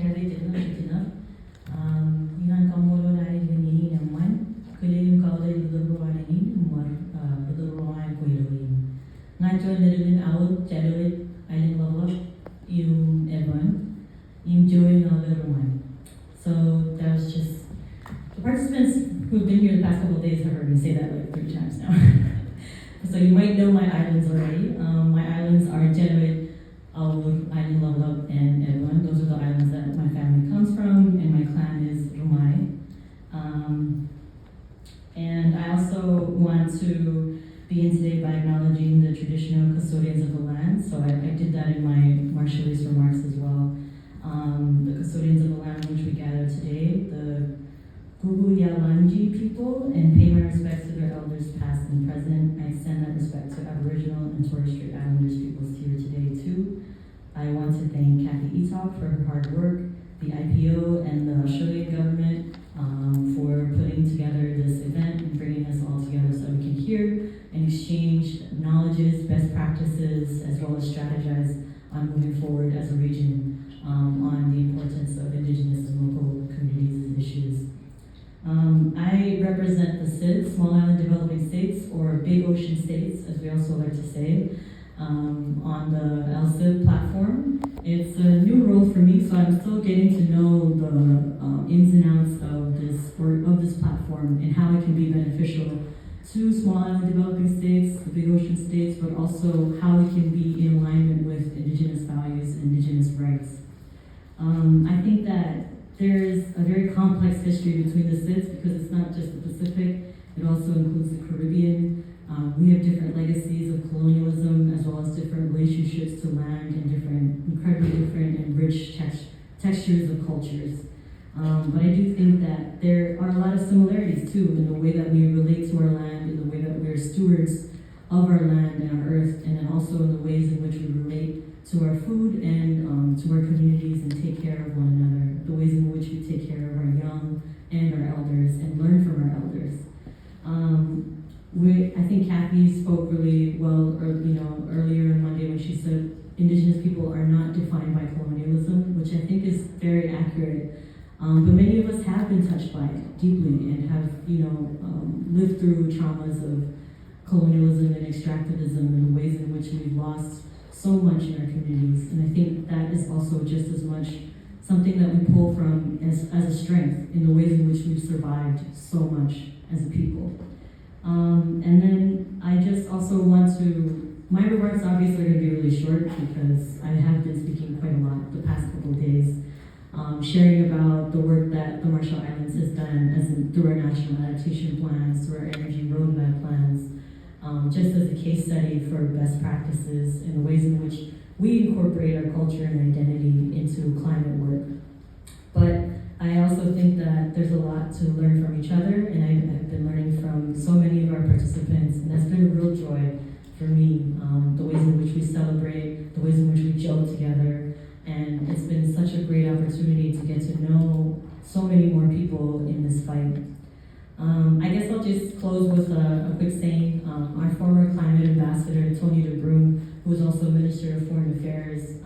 kaya they did not enough. Yan kamulo na rin yun naman. Kaya yung kauday luturuan na yun, luturuan ko yun. Ngayon na rin out, January, ayun lolo, yung Evan, yung Joey na luturuan. So that was just, the participants who've been here the past couple of days have heard me say that like 3 times now. So you might know my islands already. My islands are January, Island Love, and Evan. Those are the islands that my family comes from, and my clan is Rumai. And I also want to begin today by acknowledging the traditional custodians of the land. So I did that in my Marshallese remarks as well. The custodians of the land in which we gather today, the Gugu Yalanji people, and pay my respects to their elders past and present. I extend that respect to Aboriginal and Torres Strait Islanders peoples here today too. I want to thank Kathy Etok for her hard work, the IPO and the Australian government for putting together this event and bringing us all together so we can hear and exchange knowledges, best practices, as well as strategize on moving forward as a region on the importance of Indigenous and local communities and issues. I represent the SIDS, Small Island Developing States, or Big Ocean States, as we also like to say, on the LSID platform. It's a new role for me, so I'm still getting to know the ins and outs of this platform and how it can be beneficial to Small Island Developing States, the Big Ocean States, but also how it can be in alignment with Indigenous values and Indigenous rights. I think that there is a very complex history between the SIDS because it's not just the Pacific, it also includes the Caribbean. We have different legacies of colonialism as well as different relationships to land and incredibly different and rich textures of cultures. But I do think that there are a lot of similarities too in the way that we relate to our land, in the way that we're stewards of our land and our earth, and then also in the ways in which we relate to our food and to our communities and take care of one another, the ways in which we take care of our young and our elders and learn from our elders. I think Kathy spoke really well earlier on Monday when she said Indigenous people are not defined by colonialism, which I think is very accurate. But many of us have been touched by it deeply and have lived through traumas of colonialism and extractivism and the ways in which we've lost so much in our communities. And I think that is also just as much something that we pull from as a strength in the ways in which we've survived so much as a people. And then I just also want to, my remarks obviously are going to be really short because I have been speaking quite a lot the past couple of days, sharing about the work that the Marshall Islands has done through our national adaptation plans, through our energy roadmap plans, just as a case study for best practices and the ways in which we incorporate our culture and identity into climate work. But I also think that there's a lot to learn from each other, and I've been learning from so many of our participants, and that's been a real joy for me, the ways in which we celebrate, the ways in which we gel together, and it's been such a great opportunity to get to know so many more people in this fight. I guess I'll just close with a quick saying. Our former climate ambassador, Tony DeBroom, who is also Minister of Foreign Affairs,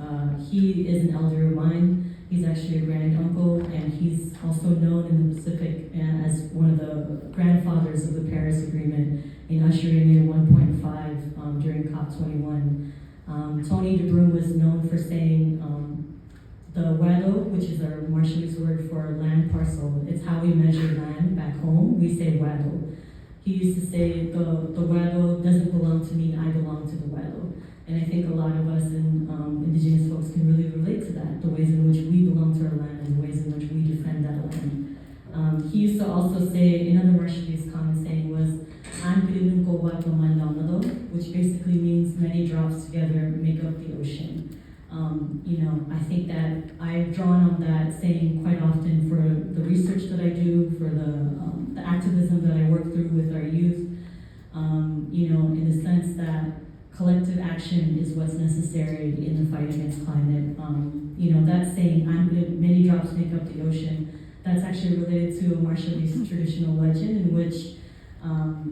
he is an elder of mine. He's actually a grand uncle, and he's also known in the Pacific as one of the grandfathers of the Paris Agreement in ushering in 1.5 during COP21. Tony DeBroom was known for saying the wado, which is our Marshallese word for land parcel. It's how we measure land back home. We say wado. He used to say the wado doesn't belong to me, I belong to the wado. And I think a lot of us and Indigenous folks can really relate to that, the ways in which we belong to our land and the ways in which we defend that land. He used to also say, another Marshallese common saying was, which basically means many drops together make up the ocean. I think that I've drawn on that saying quite often for the research that I do, for the activism that I work through with our youth, in the sense that collective action is what's necessary in the fight against climate. That saying, many drops make up the ocean, that's actually related to a Marshallese traditional legend in which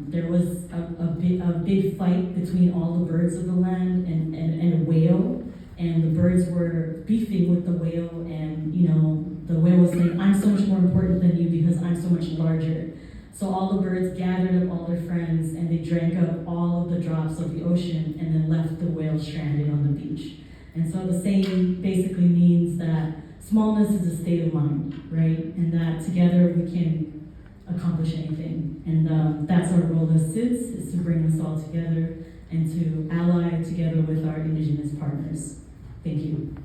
there was a big fight between all the birds of the land and a whale, and the birds were beefing with the whale, and saying, I'm so much more important than you because I'm so much larger. So all the birds gathered up all their friends and they drank up all of the drops of the ocean and then left the whale stranded on the beach. And so the saying basically means that smallness is a state of mind, right? And that together we can accomplish anything. And that's our role as SIDS, is to bring us all together and to ally together with our Indigenous partners. Thank you.